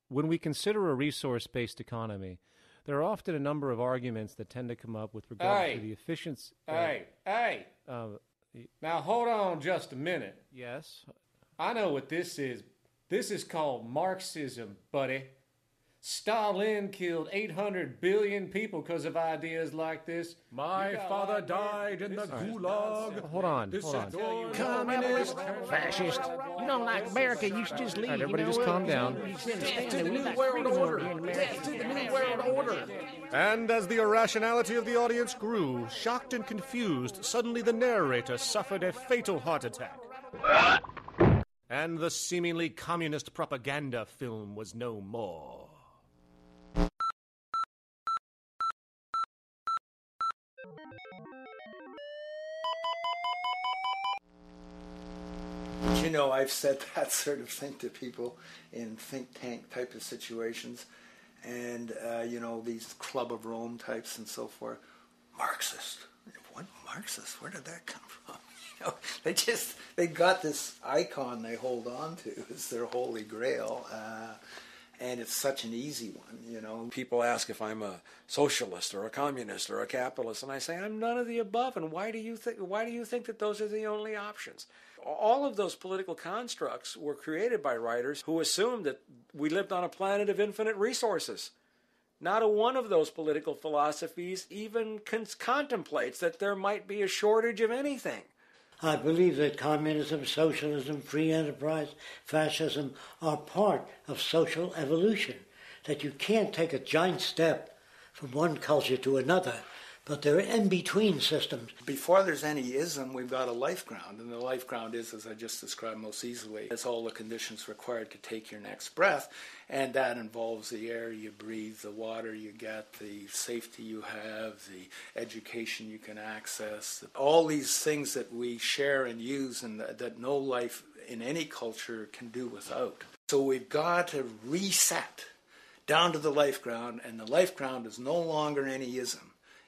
When we consider a resource-based economy, there are often a number of arguments that tend to come up with regard to the efficiency. Now hold on just a minute. Yes? I know what this is. This is called Marxism, buddy. Stalin killed 800 billion people because of ideas like this. My father died in the gulag. Hold on. Communist, fascist. You know, like America used to just leave. All right, everybody just calm down. Death to the New World Order. Death to the New World Order. And as the irrationality of the audience grew, shocked and confused, suddenly the narrator suffered a fatal heart attack. And the seemingly communist propaganda film was no more. You know, I've said that sort of thing to people in think tank type of situations, and you know, these Club of Rome types and so forth. Marxist? What Marxist? Where did that come from? You know, they got this icon they hold on to as their holy grail, and it's such an easy one. You know, people ask if I'm a socialist or a communist or a capitalist, and I say I'm none of the above. And why do you think that those are the only options? All of those political constructs were created by writers who assumed that we lived on a planet of infinite resources. Not a one of those political philosophies even contemplates that there might be a shortage of anything. I believe that communism, socialism, free enterprise, fascism are part of social evolution, that you can't take a giant step from one culture to another, but they're in-between systems. Before there's any ism, we've got a life ground, and the life ground is, as I just described most easily, it's all the conditions required to take your next breath, and that involves the air you breathe, the water you get, the safety you have, the education you can access, all these things that we share and use and that no life in any culture can do without. So we've got to reset down to the life ground, and the life ground is no longer any ism.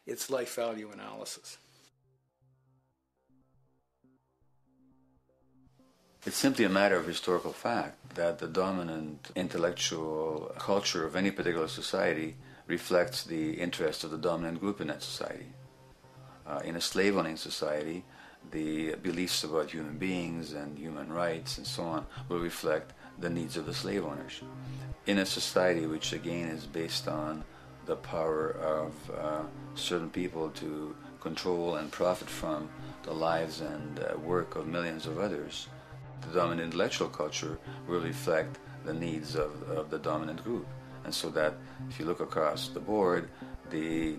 It's life value analysis. It's simply a matter of historical fact that the dominant intellectual culture of any particular society reflects the interests of the dominant group in that society. In a slave-owning society, the beliefs about human beings and human rights and so on will reflect the needs of the slave owners. In a society which again is based on the power of certain people to control and profit from the lives and work of millions of others, the dominant intellectual culture will reflect the needs of the dominant group. And so that if you look across the board, the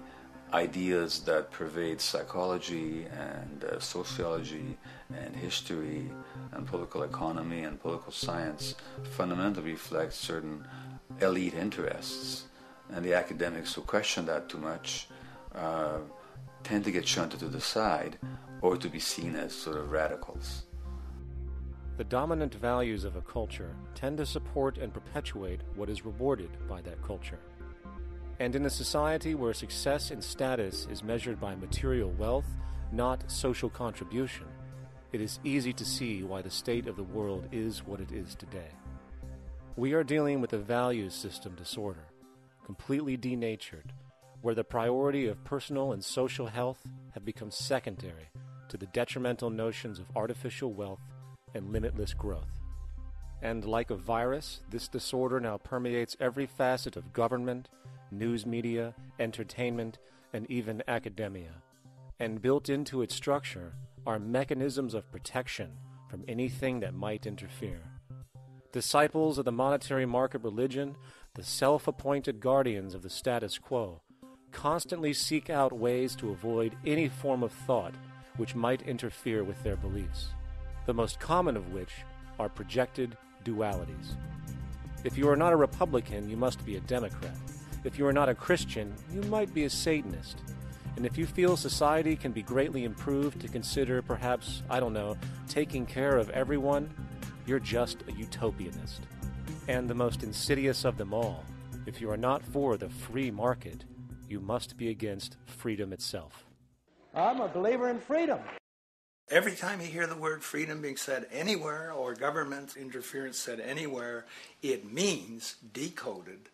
ideas that pervade psychology and sociology and history and political economy and political science fundamentally reflect certain elite interests. And the academics who question that too much tend to get shunted to the side or to be seen as sort of radicals. The dominant values of a culture tend to support and perpetuate what is rewarded by that culture. And in a society where success and status is measured by material wealth, not social contribution, it is easy to see why the state of the world is what it is today. We are dealing with a values system disorder, completely denatured, where the priority of personal and social health have become secondary to the detrimental notions of artificial wealth and limitless growth. And like a virus, this disorder now permeates every facet of government, news media, entertainment, and even academia. And built into its structure are mechanisms of protection from anything that might interfere. Disciples of the monetary market religion, the self-appointed guardians of the status quo, constantly seek out ways to avoid any form of thought which might interfere with their beliefs, the most common of which are projected dualities. If you are not a Republican, you must be a Democrat. If you are not a Christian, you might be a Satanist. And if you feel society can be greatly improved to consider perhaps, taking care of everyone, you're just a utopianist. And the most insidious of them all, if you are not for the free market, you must be against freedom itself. I'm a believer in freedom. Every time you hear the word freedom being said anywhere or government interference said anywhere, it means, decoded,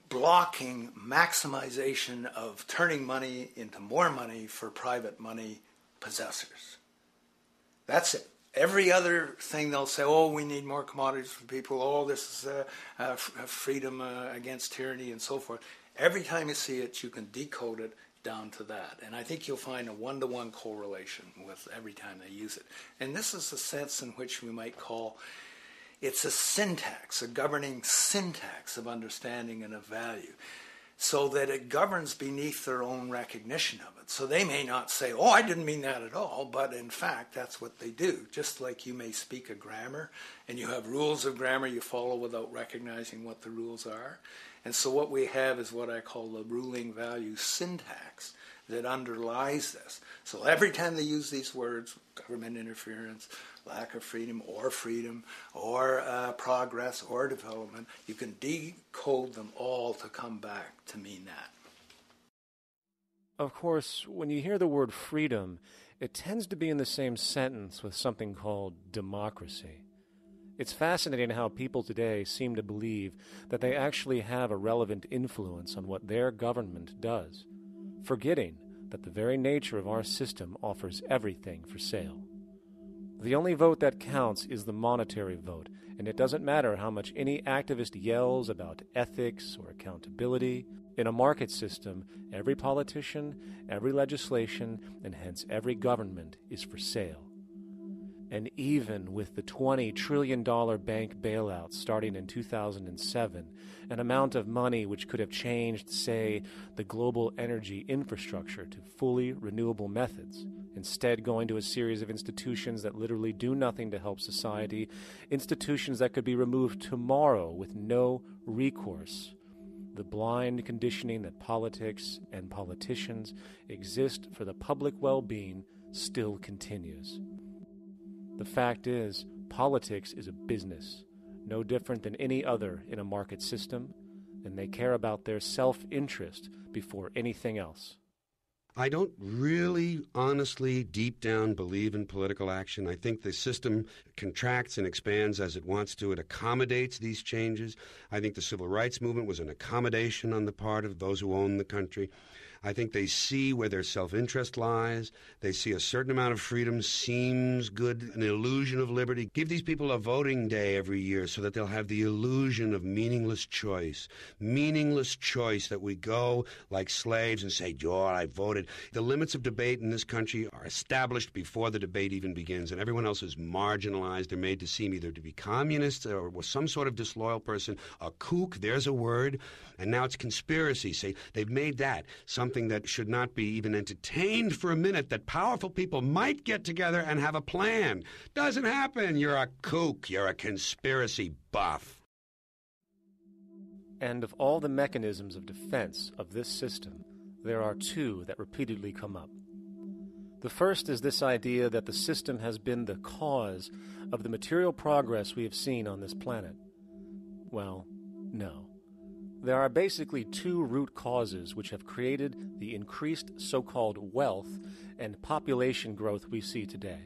blocking maximization of turning money into more money for private money possessors. That's it. Every other thing they'll say, oh, we need more commodities for people, oh, this is freedom against tyranny and so forth. Every time you see it, you can decode it down to that. And I think you'll find a one-to-one correlation with every time they use it. And this is the sense in which we might call it's a syntax, a governing syntax of understanding and of value, so that it governs beneath their own recognition of it. So they may not say, oh, I didn't mean that at all, but in fact, that's what they do. Just like you may speak a grammar, and you have rules of grammar you follow without recognizing what the rules are. And so what we have is what I call the ruling value syntax that underlies this. So every time they use these words, government interference, lack of freedom, or progress, or development, you can decode them all to come back to mean that. Of course, when you hear the word freedom, it tends to be in the same sentence with something called democracy. It's fascinating how people today seem to believe that they actually have a relevant influence on what their government does, forgetting that the very nature of our system offers everything for sale. The only vote that counts is the monetary vote, and it doesn't matter how much any activist yells about ethics or accountability. In a market system, every politician, every legislation, and hence every government is for sale. And even with the $20 trillion bank bailout starting in 2007, an amount of money which could have changed, say, the global energy infrastructure to fully renewable methods, instead going to a series of institutions that literally do nothing to help society, institutions that could be removed tomorrow with no recourse. The blind conditioning that politics and politicians exist for the public well-being still continues. The fact is, politics is a business, no different than any other in a market system, and they care about their self-interest before anything else. I don't really, honestly, deep down believe in political action. I think the system contracts and expands as it wants to. It accommodates these changes. I think the civil rights movement was an accommodation on the part of those who own the country. I think they see where their self-interest lies. They see a certain amount of freedom seems good, an illusion of liberty. Give these people a voting day every year so that they'll have the illusion of meaningless choice that we go like slaves and say, "Oh, I voted." The limits of debate in this country are established before the debate even begins, and everyone else is marginalized. They're made to seem either to be communists or some sort of disloyal person, a kook, there's a word, and now it's conspiracy. Say, they've made that something that should not be even entertained for a minute, that powerful people might get together and have a plan. Doesn't happen. You're a kook. You're a conspiracy buff. And of all the mechanisms of defense of this system, there are two that repeatedly come up. The first is this idea that the system has been the cause of the material progress we have seen on this planet. Well, no. There are basically two root causes which have created the increased so-called wealth and population growth we see today.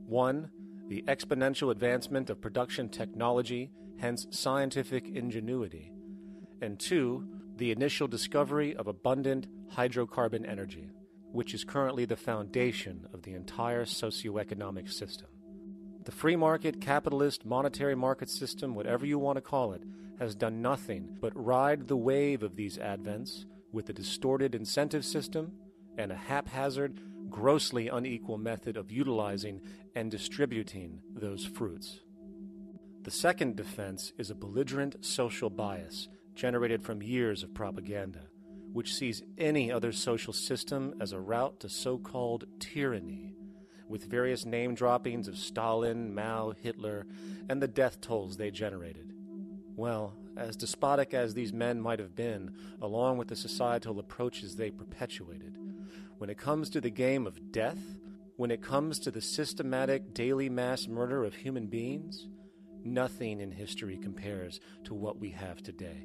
One, the exponential advancement of production technology, hence scientific ingenuity. And two, the initial discovery of abundant hydrocarbon energy, which is currently the foundation of the entire socioeconomic system. The free market, capitalist, monetary market system, whatever you want to call it, has done nothing but ride the wave of these advents with a distorted incentive system and a haphazard, grossly unequal method of utilizing and distributing those fruits. The second defense is a belligerent social bias generated from years of propaganda, which sees any other social system as a route to so-called tyranny, with various name droppings of Stalin, Mao, Hitler, and the death tolls they generated. Well, as despotic as these men might have been, along with the societal approaches they perpetuated, when it comes to the game of death, when it comes to the systematic daily mass murder of human beings, nothing in history compares to what we have today.